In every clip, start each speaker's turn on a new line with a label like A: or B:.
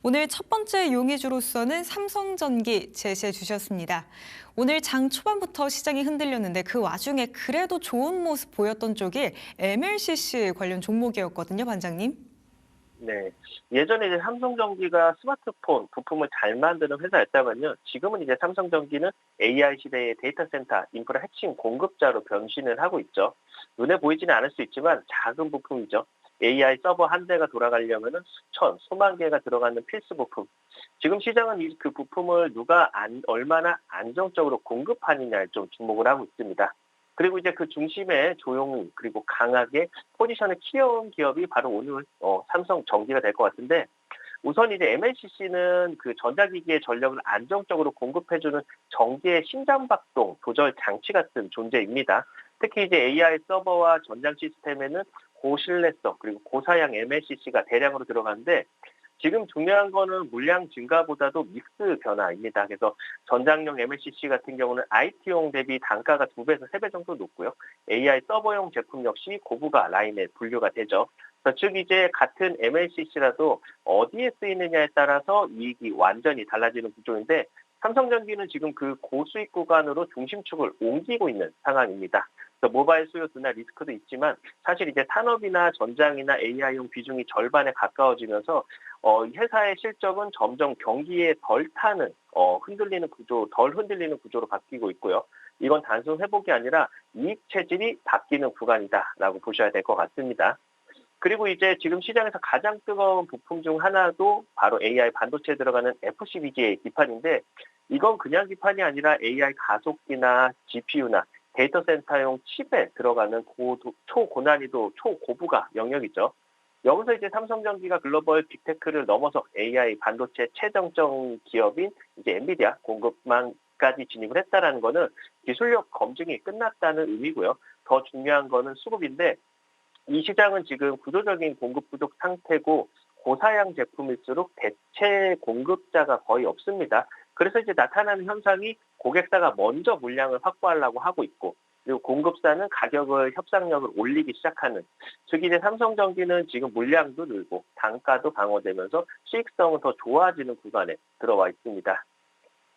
A: 오늘 첫 번째 용의주로서는 삼성전기 제시해 주셨습니다. 오늘 장 초반부터 시장이 흔들렸는데 그 와중에 그래도 좋은 모습 보였던 쪽이 MLCC 관련 종목이었거든요, 반장님.
B: 네. 예전에 이제 삼성전기가 스마트폰 부품을 잘 만드는 회사였다면요. 지금은 이제 삼성전기는 AI 시대의 데이터 센터 인프라 핵심 공급자로 변신을 하고 있죠. 눈에 보이지는 않을 수 있지만 작은 부품이죠. AI 서버 한 대가 돌아가려면은 수천, 수만 개가 들어가는 필수 부품. 지금 시장은 그 부품을 누가 얼마나 안정적으로 공급하느냐에 좀 주목을 하고 있습니다. 그리고 이제 그 중심에 조용히 그리고 강하게 포지션을 키워온 기업이 바로 오늘 삼성전기가 될 것 같은데, 우선 이제 MLCC는 그 전자기기의 전력을 안정적으로 공급해주는 전기의 심장박동 조절 장치 같은 존재입니다. 특히 이제 AI 서버와 전장 시스템에는 고신뢰성 그리고 고사양 MLCC가 대량으로 들어가는데, 지금 중요한 거는 물량 증가보다도 믹스 변화입니다. 그래서 전장용 MLCC 같은 경우는 IT용 대비 단가가 2배에서 3배 정도 높고요. AI 서버용 제품 역시 고부가 라인에 분류가 되죠. 그래서 즉 이제 같은 MLCC라도 어디에 쓰이느냐에 따라서 이익이 완전히 달라지는 구조인데, 삼성전기는 지금 그 고수익 구간으로 중심축을 옮기고 있는 상황입니다. 그래서 모바일 수요 둔화 리스크도 있지만 사실 이제 산업이나 전장이나 AI용 비중이 절반에 가까워지면서 이 회사의 실적은 점점 경기에 덜 타는 흔들리는 구조, 덜 흔들리는 구조로 바뀌고 있고요. 이건 단순 회복이 아니라 이익 체질이 바뀌는 구간이다라고 보셔야 될 것 같습니다. 그리고 이제 지금 시장에서 가장 뜨거운 부품 중 하나도 바로 AI 반도체에 들어가는 FCBGA 기판인데, 이건 그냥 기판이 아니라 AI 가속기나 GPU나 데이터 센터용 칩에 들어가는 초고난이도, 초고부가 영역이죠. 여기서 이제 삼성전기가 글로벌 빅테크를 넘어서 AI 반도체 최정점 기업인 이제 엔비디아 공급망까지 진입을 했다라는 거는 기술력 검증이 끝났다는 의미고요. 더 중요한 거는 수급인데, 이 시장은 지금 구조적인 공급 부족 상태고 고사양 제품일수록 대체 공급자가 거의 없습니다. 그래서 이제 나타나는 현상이 고객사가 먼저 물량을 확보하려고 하고 있고, 그리고 공급사는 가격을 협상력을 올리기 시작하는, 즉 이제 삼성전기는 지금 물량도 늘고 단가도 방어되면서 수익성은 더 좋아지는 구간에 들어와 있습니다.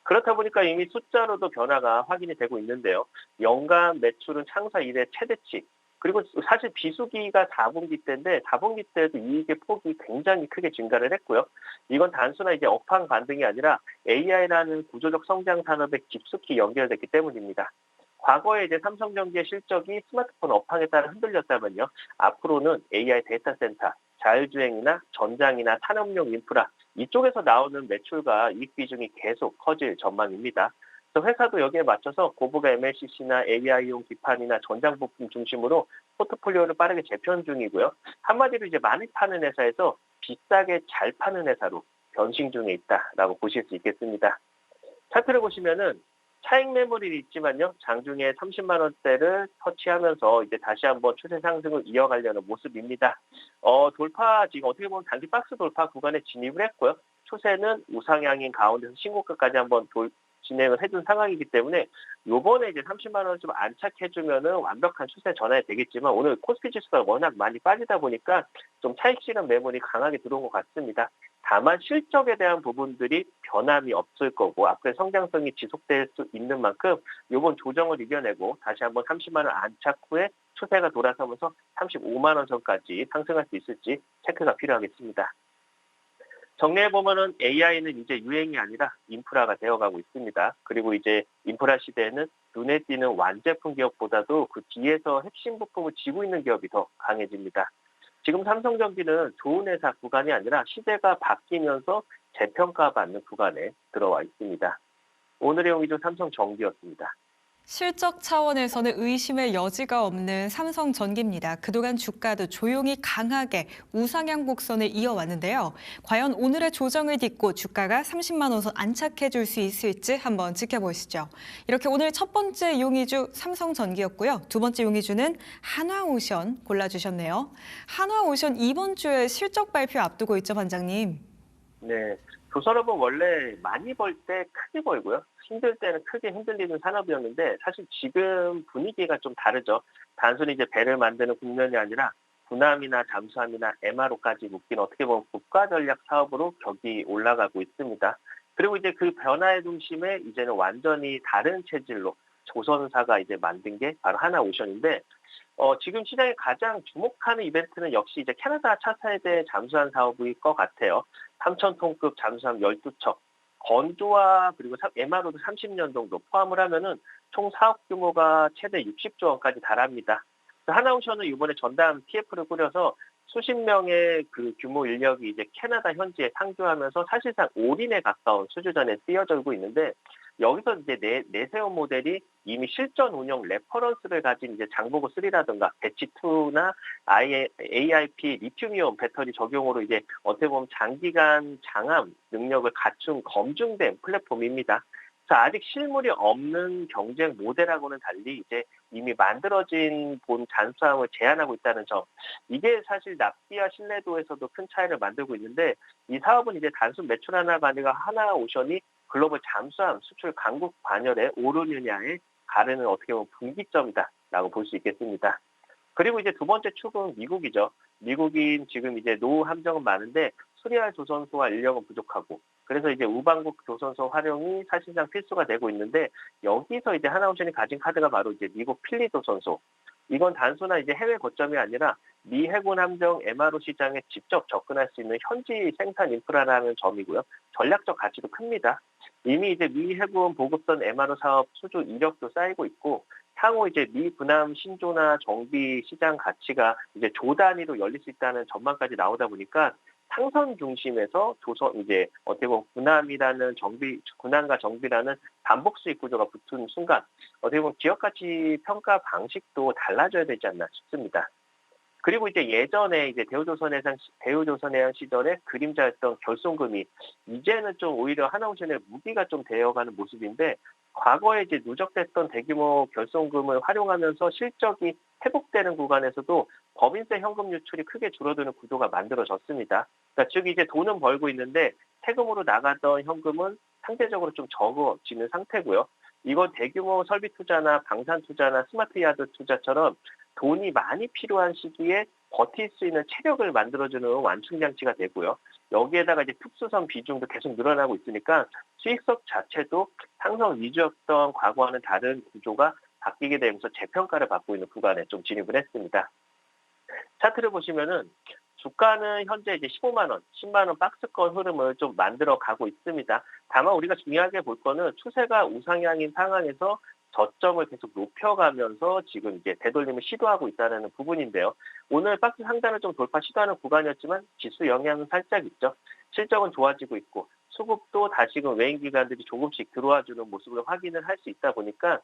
B: 그렇다 보니까 이미 숫자로도 변화가 확인이 되고 있는데요. 연간 매출은 창사 이래 최대치. 그리고 사실 비수기가 4분기 때인데 4분기 때도 이익의 폭이 굉장히 크게 증가를 했고요. 이건 단순한 이제 업황 반등이 아니라 AI라는 구조적 성장 산업에 깊숙이 연결됐기 때문입니다. 과거에 이제 삼성전기의 실적이 스마트폰 업황에 따라 흔들렸다면요, 앞으로는 AI 데이터 센터, 자율주행이나 전장이나 산업용 인프라, 이쪽에서 나오는 매출과 이익 비중이 계속 커질 전망입니다. 그래서 회사도 여기에 맞춰서 고부가 MLCC나 AI용 기판이나 전장 부품 중심으로 포트폴리오를 빠르게 재편 중이고요. 한마디로 이제 많이 파는 회사에서 비싸게 잘 파는 회사로 변신 중에 있다라고 보실 수 있겠습니다. 차트를 보시면은 차익 매물이 있지만요, 장중에 30만 원대를 터치하면서 이제 다시 한번 추세 상승을 이어가려는 모습입니다. 돌파, 지금 어떻게 보면 단기 박스 돌파 구간에 진입을 했고요. 추세는 우상향인 가운데서 신고가까지 한번 진행을 해준 상황이기 때문에 요번에 이제 30만 원을 좀 안착해주면은 완벽한 추세 전환이 되겠지만, 오늘 코스피 지수가 워낙 많이 빠지다 보니까 좀 차익 실현 매물이 강하게 들어온 것 같습니다. 다만 실적에 대한 부분들이 변함이 없을 거고 앞으로의 성장성이 지속될 수 있는 만큼 요번 조정을 이겨내고 다시 한번 30만 원 안착 후에 추세가 돌아서면서 35만 원 선까지 상승할 수 있을지 체크가 필요하겠습니다. 정리해보면은 AI는 이제 유행이 아니라 인프라가 되어가고 있습니다. 그리고 이제 인프라 시대에는 눈에 띄는 완제품 기업보다도 그 뒤에서 핵심 부품을 쥐고 있는 기업이 더 강해집니다. 지금 삼성전기는 좋은 회사 구간이 아니라 시대가 바뀌면서 재평가받는 구간에 들어와 있습니다. 오늘의 용의주 삼성전기였습니다.
A: 실적 차원에서는 의심의 여지가 없는 삼성전기입니다. 그동안 주가도 조용히 강하게 우상향 곡선을 이어왔는데요. 과연 오늘의 조정을 딛고 주가가 30만 원선 안착해 줄 수 있을지 한번 지켜보시죠. 이렇게 오늘 첫 번째 용의주 삼성전기였고요. 두 번째 용의주는 한화오션 골라주셨네요. 한화오션 이번 주에 실적 발표 앞두고 있죠, 반장님.
B: 네. 조선업은 원래 많이 벌 때 크게 벌고요. 힘들 때는 크게 흔들리는 산업이었는데, 사실 지금 분위기가 좀 다르죠. 단순히 이제 배를 만드는 국면이 아니라 군함이나 잠수함이나 MRO까지 묶인 어떻게 보면 국가 전략 사업으로 격이 올라가고 있습니다. 그리고 이제 그 변화의 중심에 이제는 완전히 다른 체질로 조선사가 이제 만든 게 바로 하나오션인데 지금 시장에 가장 주목하는 이벤트는 역시 이제 캐나다 차세대 잠수함 사업일 것 같아요. 3,000톤급 잠수함 12척, 건조와 그리고 MRO도 30년 정도 포함을 하면은 총 사업 규모가 최대 60조 원까지 달합니다. 하나오션은 이번에 전담 TF를 꾸려서 수십 명의 그 규모 인력이 이제 캐나다 현지에 상주하면서 사실상 올인에 가까운 수주전에 뛰어들고 있는데 여기서 이제 내세운 모델이 이미 실전 운영 레퍼런스를 가진 이제 장보고 3라든가 배치 2나 AIP 리튬이온 배터리 적용으로 이제 어떻게 보면 장기간 장함 능력을 갖춘 검증된 플랫폼입니다. 자, 아직 실물이 없는 경쟁 모델하고는 달리 이제 이미 만들어진 본 잠수함을 제한하고 있다는 점. 이게 사실 납기와 신뢰도에서도 큰 차이를 만들고 있는데 이 사업은 이제 단순 매출 하나가 아니라 하나오션이 글로벌 잠수함 수출 강국 반열에 오르느냐에 가르는 어떻게 보면 분기점이다라고 볼 수 있겠습니다. 그리고 이제 두 번째 축은 미국이죠. 미국인 지금 이제 노후 함정은 많은데 수리할 조선소와 인력은 부족하고 그래서 이제 우방국 조선소 활용이 사실상 필수가 되고 있는데 여기서 이제 하나오션이 가진 카드가 바로 이제 미국 필리 조선소. 이건 단순한 이제 해외 거점이 아니라 미 해군 함정 MRO 시장에 직접 접근할 수 있는 현지 생산 인프라라는 점이고요. 전략적 가치도 큽니다. 이미 이제 미 해군 보급선 MRO 사업 수주 이력도 쌓이고 있고 향후 이제 미 군함 신조나 정비 시장 가치가 이제 조 단위로 열릴 수 있다는 전망까지 나오다 보니까 상선 중심에서 조선 이제 어떻게 보면 군함과 정비라는 반복 수익 구조가 붙은 순간 어떻게 보면 기업 가치 평가 방식도 달라져야 되지 않나 싶습니다. 그리고 이제 예전에 이제 대우조선해양 시절에 그림자였던 결손금이 이제는 좀 오히려 하나오션의 무기가 좀 되어가는 모습인데 과거에 이제 누적됐던 대규모 결손금을 활용하면서 실적이 회복되는 구간에서도 법인세 현금 유출이 크게 줄어드는 구도가 만들어졌습니다. 그러니까 즉 이제 돈은 벌고 있는데 세금으로 나가던 현금은 상대적으로 좀 적어지는 상태고요. 이건 대규모 설비 투자나 방산 투자나 스마트 야드 투자처럼 돈이 많이 필요한 시기에 버틸 수 있는 체력을 만들어주는 완충장치가 되고요. 여기에다가 이제 특수선 비중도 계속 늘어나고 있으니까 수익성 자체도 상승 위주였던 과거와는 다른 구조가 바뀌게 되면서 재평가를 받고 있는 구간에 좀 진입을 했습니다. 차트를 보시면은 주가는 현재 이제 15만 원, 10만 원 박스권 흐름을 좀 만들어 가고 있습니다. 다만 우리가 중요하게 볼 거는 추세가 우상향인 상황에서 저점을 계속 높여가면서 지금 이제 되돌림을 시도하고 있다는 부분인데요. 오늘 박스 상단을 좀 돌파 시도하는 구간이었지만 지수 영향은 살짝 있죠. 실적은 좋아지고 있고 수급도 다시금 외인 기관들이 조금씩 들어와주는 모습을 확인을 할 수 있다 보니까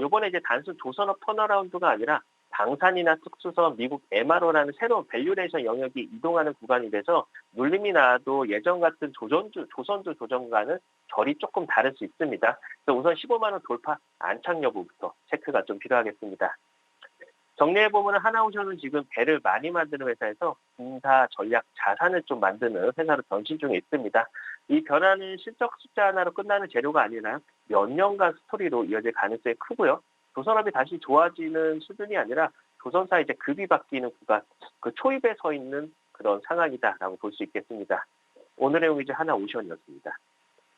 B: 이번에 이제 단순 조선업 턴어라운드가 아니라 방산이나 특수선, 미국 MRO라는 새로운 밸류레이션 영역이 이동하는 구간이 돼서 눌림이 나도 예전 같은 조선주 조정과는 결이 조금 다를 수 있습니다. 그래서 우선 15만 원 돌파 안착 여부부터 체크가 좀 필요하겠습니다. 정리해보면 하나오션은 지금 배를 많이 만드는 회사에서 군사 전략 자산을 좀 만드는 회사로 변신 중에 있습니다. 이 변화는 실적 숫자 하나로 끝나는 재료가 아니라 몇 년간 스토리로 이어질 가능성이 크고요. 조선업이 다시 좋아지는 수준이 아니라 조선사 이제 급이 바뀌는 구간, 그 초입에 서 있는 그런 상황이다라고 볼 수 있겠습니다. 오늘의 용의주 하나오션이었습니다.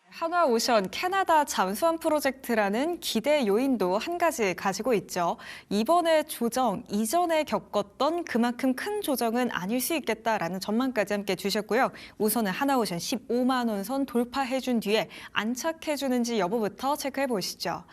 A: 하나오션 캐나다 잠수함 프로젝트라는 기대 요인도 한 가지 가지고 있죠. 이번에 조정, 이전에 겪었던 그만큼 큰 조정은 아닐 수 있겠다라는 전망까지 함께 주셨고요. 우선은 하나오션 15만 원 선 돌파해준 뒤에 안착해주는지 여부부터 체크해 보시죠.